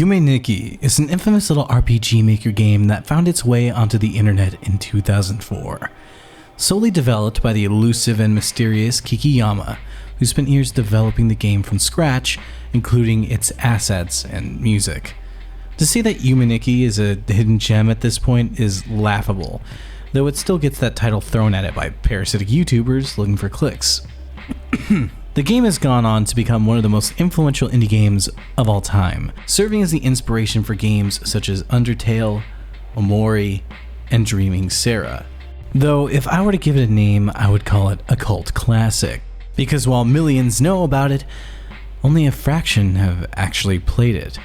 Yume Nikki is an infamous little RPG maker game that found its way onto the internet in 2004. Solely developed by the elusive and mysterious Kikiyama, who spent years developing the game from scratch, including its assets and music. To say that Yume Nikki is a hidden gem at this point is laughable, though it still gets that title thrown at it by parasitic YouTubers looking for clicks. The game has gone on to become one of the most influential indie games of all time, serving as the inspiration for games such as Undertale, Omori, and Dreaming Sarah. Though if I were to give it a name, I would call it a cult classic, because while millions know about it, only a fraction have actually played it.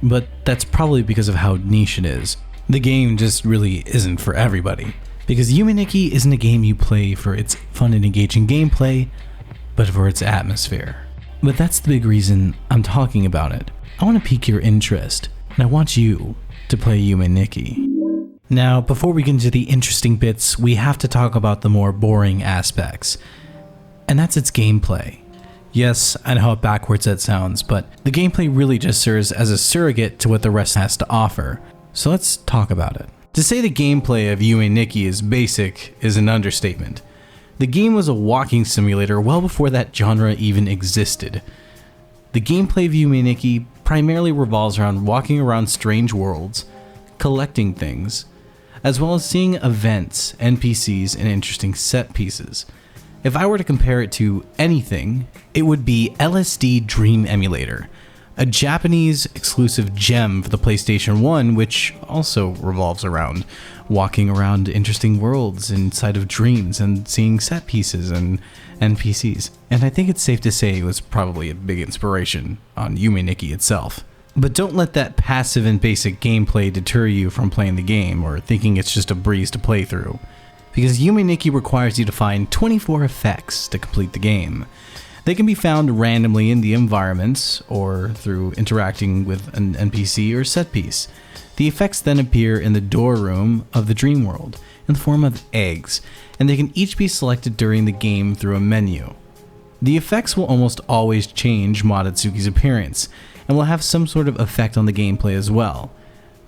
But that's probably because of how niche it is. The game just really isn't for everybody, because Yume Nikki isn't a game you play for its fun and engaging gameplay, but for its atmosphere. But that's the big reason I'm talking about it. I want to pique your interest, and I want you to play Yume Nikki. Now, before we get into the interesting bits, we have to talk about the more boring aspects, and that's its gameplay. Yes, I know how backwards that sounds, but the gameplay really just serves as a surrogate to what the rest has to offer. So let's talk about it. To say the gameplay of Yume Nikki is basic is an understatement. The game was a walking simulator well before that genre even existed. The gameplay of Yume Nikki primarily revolves around walking around strange worlds, collecting things, as well as seeing events, NPCs, and interesting set pieces. If I were to compare it to anything, it would be LSD Dream Emulator, a Japanese exclusive gem for the PlayStation 1, which also revolves around walking around interesting worlds inside of dreams and seeing set pieces and NPCs. And I think it's safe to say it was probably a big inspiration on Yume Nikki itself. But don't let that passive and basic gameplay deter you from playing the game or thinking it's just a breeze to play through, because Yume Nikki requires you to find 24 effects to complete the game. They can be found randomly in the environments or through interacting with an NPC or set piece. The effects then appear in the door room of the dream world in the form of eggs, and they can each be selected during the game through a menu. The effects will almost always change Modatsuki's appearance, and will have some sort of effect on the gameplay as well.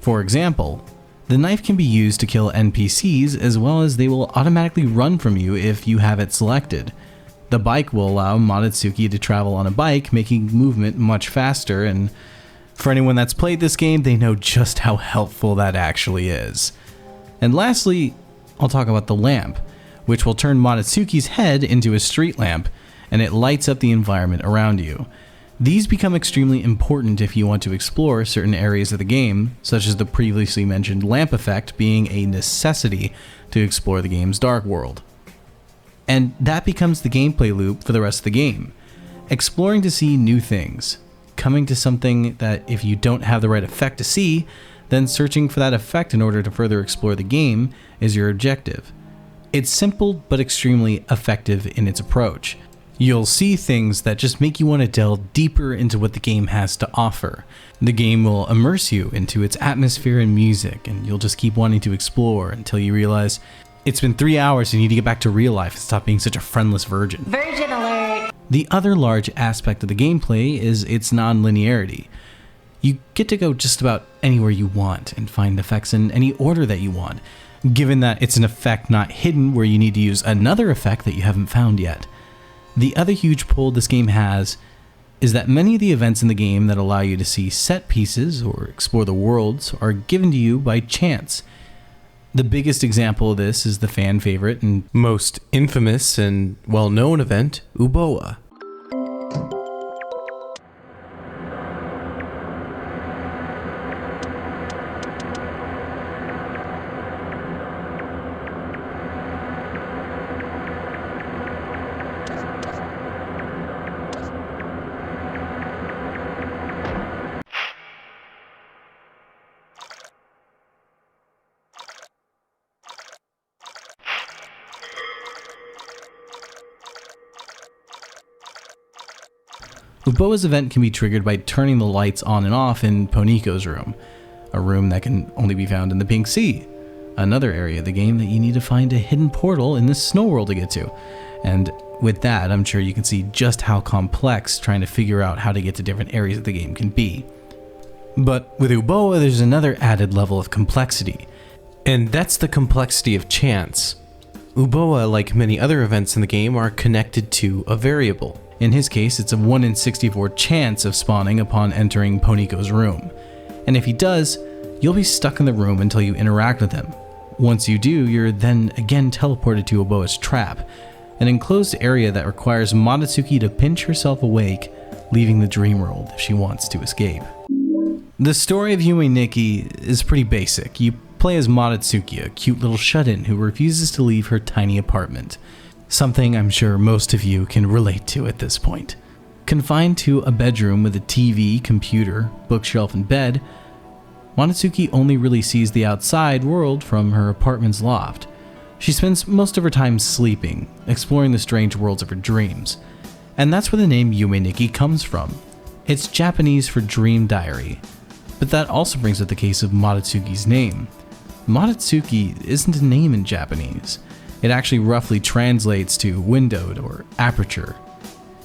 For example, the knife can be used to kill NPCs, as well as they will automatically run from you if you have it selected. The bike will allow Modatsuki to travel on a bike, making movement much faster, and for anyone that's played this game, they know just how helpful that actually is. And lastly, I'll talk about the lamp, which will turn Modatsuki's head into a street lamp, and it lights up the environment around you. These become extremely important if you want to explore certain areas of the game, such as the previously mentioned lamp effect being a necessity to explore the game's dark world. And that becomes the gameplay loop for the rest of the game. Exploring to see new things, coming to something that if you don't have the right effect to see, then searching for that effect in order to further explore the game is your objective. It's simple but extremely effective in its approach. You'll see things that just make you want to delve deeper into what the game has to offer. The game will immerse you into its atmosphere and music, and you'll just keep wanting to explore until you realize it's been 3 hours and you need to get back to real life and stop being such a friendless virgin. Virgin alert! The other large aspect of the gameplay is its non-linearity. You get to go just about anywhere you want and find effects in any order that you want, given that it's an effect not hidden where you need to use another effect that you haven't found yet. The other huge pull this game has is that many of the events in the game that allow you to see set pieces or explore the worlds are given to you by chance. The biggest example of this is the fan favorite and most infamous and well-known event, Uboa. Uboa's event can be triggered by turning the lights on and off in Poniko's room, a room that can only be found in the Pink Sea, another area of the game that you need to find a hidden portal in this snow world to get to. And with that, I'm sure you can see just how complex trying to figure out how to get to different areas of the game can be. But with Uboa, there's another added level of complexity, and that's the complexity of chance. Uboa, like many other events in the game, are connected to a variable. In his case, it's a 1 in 64 chance of spawning upon entering Poniko's room. And if he does, you'll be stuck in the room until you interact with him. Once you do, you're then again teleported to Uboa's trap, an enclosed area that requires Moritsuki to pinch herself awake, leaving the dream world if she wants to escape. The story of Yume Nikki is pretty basic. You play as Moritsuki, a cute little shut-in who refuses to leave her tiny apartment. Something I'm sure most of you can relate to at this point. Confined to a bedroom with a TV, computer, bookshelf, and bed, Moritsuki only really sees the outside world from her apartment's loft. She spends most of her time sleeping, exploring the strange worlds of her dreams. And that's where the name Yume Nikki comes from. It's Japanese for dream diary. But that also brings up the case of Moritsuki's name. Moritsuki isn't a name in Japanese. It actually roughly translates to windowed or aperture.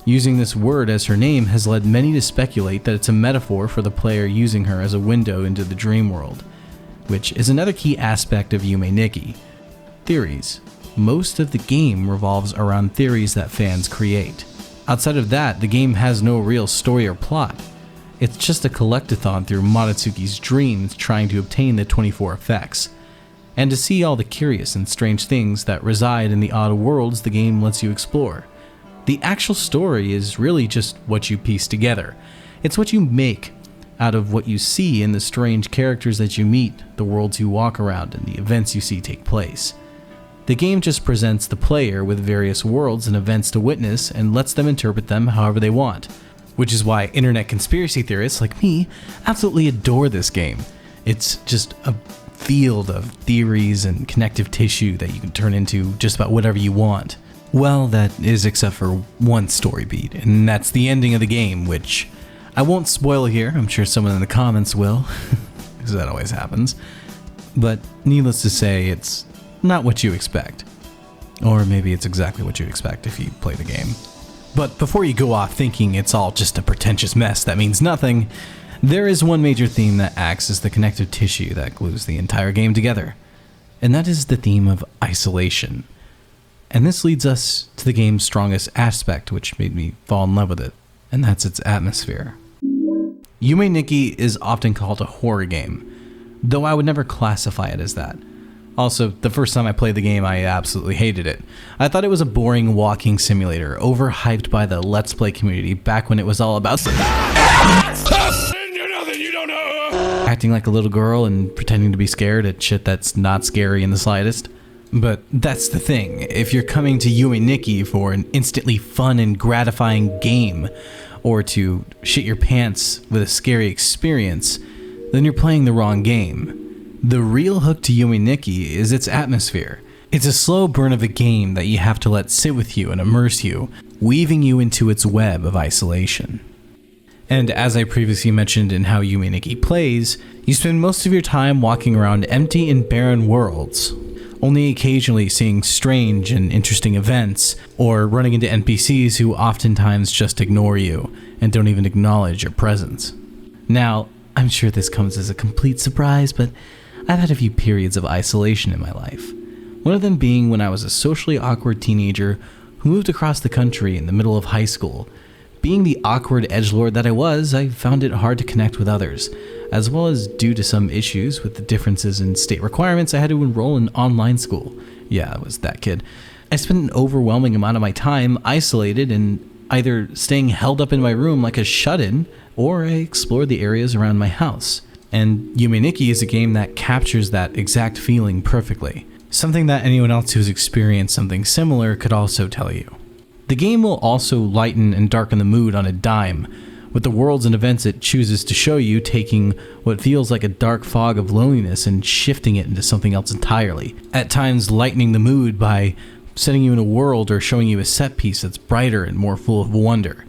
Using this word as her name has led many to speculate that it's a metaphor for the player using her as a window into the dream world, which is another key aspect of Yume Nikki. Theories. Most of the game revolves around theories that fans create. Outside of that, the game has no real story or plot. It's just a collectathon through Moritsuki's dreams trying to obtain the 24 effects, and to see all the curious and strange things that reside in the odd worlds the game lets you explore. The actual story is really just what you piece together. It's what you make out of what you see in the strange characters that you meet, the worlds you walk around, and the events you see take place. The game just presents the player with various worlds and events to witness and lets them interpret them however they want, which is why internet conspiracy theorists like me absolutely adore this game. It's just a field of theories and connective tissue that you can turn into just about whatever you want. Well, that is except for one story beat, and that's the ending of the game, which I won't spoil here. I'm sure someone in the comments will, because that always happens. But needless to say, it's not what you expect. Or maybe it's exactly what you expect if you play the game. But before you go off thinking it's all just a pretentious mess that means nothing, there is one major theme that acts as the connective tissue that glues the entire game together. And that is the theme of isolation. And this leads us to the game's strongest aspect, which made me fall in love with it, and that's its atmosphere. Yume Nikki is often called a horror game, though I would never classify it as that. Also, the first time I played the game, I absolutely hated it. I thought it was a boring walking simulator, overhyped by the Let's Play community back when it was all about acting like a little girl and pretending to be scared at shit that's not scary in the slightest. But that's the thing, if you're coming to Yume Nikki for an instantly fun and gratifying game, or to shit your pants with a scary experience, then you're playing the wrong game. The real hook to Yume Nikki is its atmosphere. It's a slow burn of a game that you have to let sit with you and immerse you, weaving you into its web of isolation. And as I previously mentioned in how Yume Nikki plays, you spend most of your time walking around empty and barren worlds, only occasionally seeing strange and interesting events, or running into NPCs who oftentimes just ignore you and don't even acknowledge your presence. Now, I'm sure this comes as a complete surprise, but I've had a few periods of isolation in my life. One of them being when I was a socially awkward teenager who moved across the country in the middle of high school. Being the awkward edgelord that I was, I found it hard to connect with others, as well as due to some issues with the differences in state requirements, I had to enroll in online school. Yeah, I was that kid. I spent an overwhelming amount of my time isolated and either staying held up in my room like a shut-in, or I explored the areas around my house. And Yume Nikki is a game that captures that exact feeling perfectly. Something that anyone else who's experienced something similar could also tell you. The game will also lighten and darken the mood on a dime, with the worlds and events it chooses to show you taking what feels like a dark fog of loneliness and shifting it into something else entirely. At times lightening the mood by setting you in a world or showing you a set piece that's brighter and more full of wonder.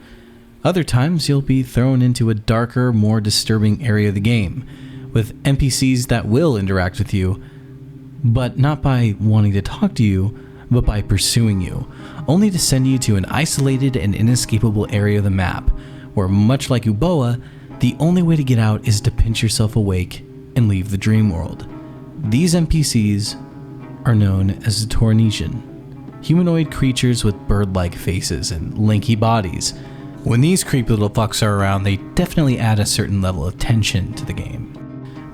Other times, you'll be thrown into a darker, more disturbing area of the game, with NPCs that will interact with you, but not by wanting to talk to you, but by pursuing you, only to send you to an isolated and inescapable area of the map, where much like Uboa, The only way to get out is to pinch yourself awake and leave the dream world. These NPCs are known as the Torinesian, humanoid creatures with bird-like faces and lanky bodies. When these creepy little fucks are around, they definitely add a certain level of tension to the game.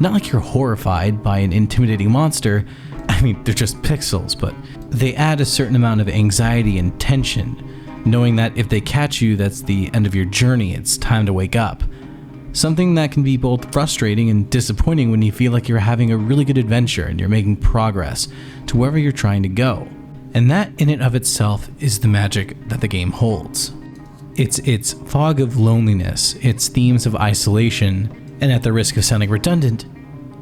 Not like you're horrified by an intimidating monster, I mean, they're just pixels, but they add a certain amount of anxiety and tension, knowing that if they catch you, that's the end of your journey, it's time to wake up. Something that can be both frustrating and disappointing when you feel like you're having a really good adventure and you're making progress to wherever you're trying to go. And that in and of itself is the magic that the game holds. It's its fog of loneliness, its themes of isolation, and at the risk of sounding redundant,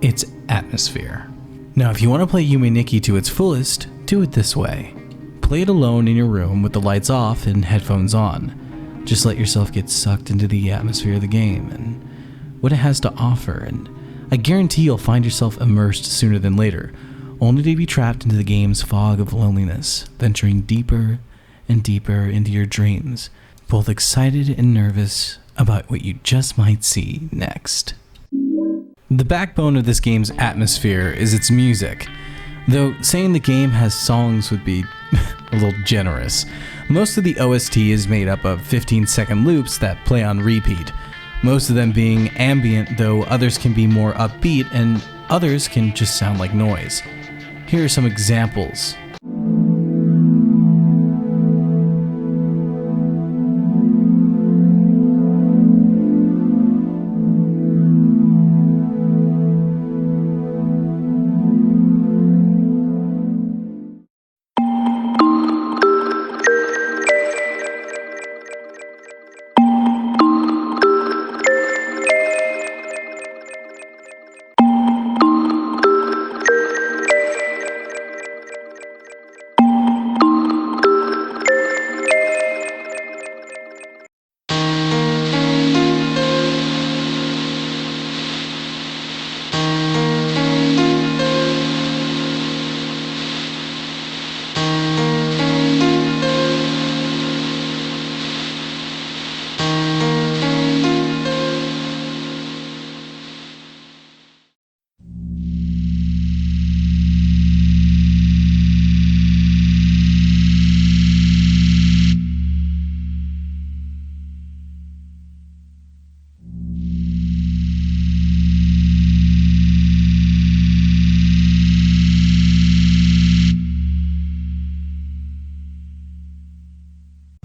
its atmosphere. Now, if you want to play Yume Nikki to its fullest, do it this way. Play it alone in your room with the lights off and headphones on. Just let yourself get sucked into the atmosphere of the game and what it has to offer, and I guarantee you'll find yourself immersed sooner than later, only to be trapped into the game's fog of loneliness, venturing deeper and deeper into your dreams, both excited and nervous about what you just might see next. The backbone of this game's atmosphere is its music, though saying the game has songs would be a little generous. Most of the OST is made up of 15-second loops that play on repeat, most of them being ambient, though others can be more upbeat and others can just sound like noise. Here are some examples.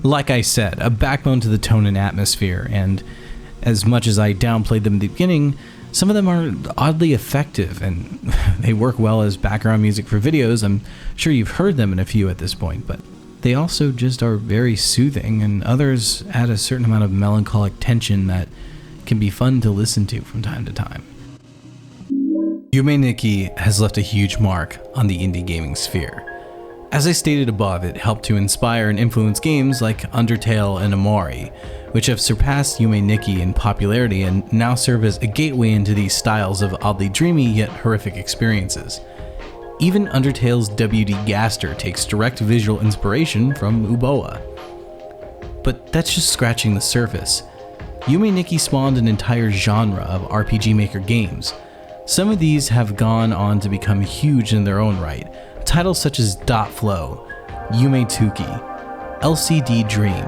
Like I said, a backbone to the tone and atmosphere, and as much as I downplayed them at the beginning, some of them are oddly effective, and they work well as background music for videos. I'm sure you've heard them in a few at this point, but they also just are very soothing, and others add a certain amount of melancholic tension that can be fun to listen to from time to time. Yume Nikki has left a huge mark on the indie gaming sphere. As I stated above, it helped to inspire and influence games like Undertale and Amori, which have surpassed Yume Nikki in popularity and now serve as a gateway into these styles of oddly dreamy yet horrific experiences. Even Undertale's W.D. Gaster takes direct visual inspiration from Uboa. But that's just scratching the surface. Yume Nikki spawned an entire genre of RPG Maker games. Some of these have gone on to become huge in their own right. Titles such as Dot Flow, Yume Tuki, LCD Dream,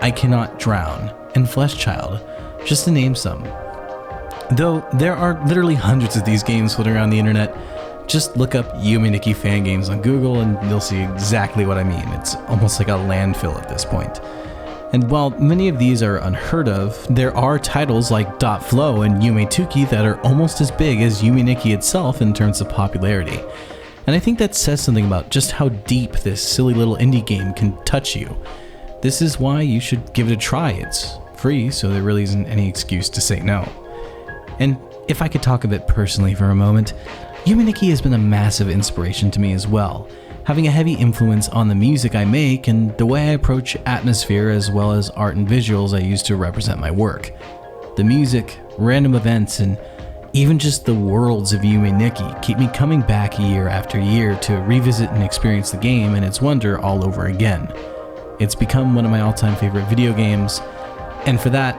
I Cannot Drown, and Flesh Child, just to name some. Though there are literally hundreds of these games floating around the internet, just look up Yume Nikki fan games on Google and you'll see exactly what I mean. It's almost like a landfill at this point. And while many of these are unheard of, there are titles like Dot Flow and Yume Tuki that are almost as big as Yume Nikki itself in terms of popularity. And I think that says something about just how deep this silly little indie game can touch you. This is why you should give it a try. It's free, so there really isn't any excuse to say no. And if I could talk a bit personally for a moment, Yume Nikki has been a massive inspiration to me as well, having a heavy influence on the music I make and the way I approach atmosphere as well as art and visuals I use to represent my work. The music, random events, and even just the worlds of Yume Nikki keep me coming back year after year to revisit and experience the game and its wonder all over again. It's become one of my all-time favorite video games, and for that,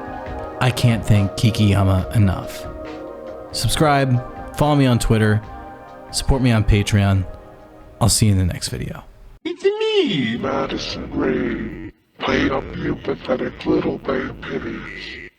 I can't thank Kikiyama enough. Subscribe, follow me on Twitter, support me on Patreon. I'll see you in the next video. It's me, Madison Ray. Play up you pathetic little babe pitties.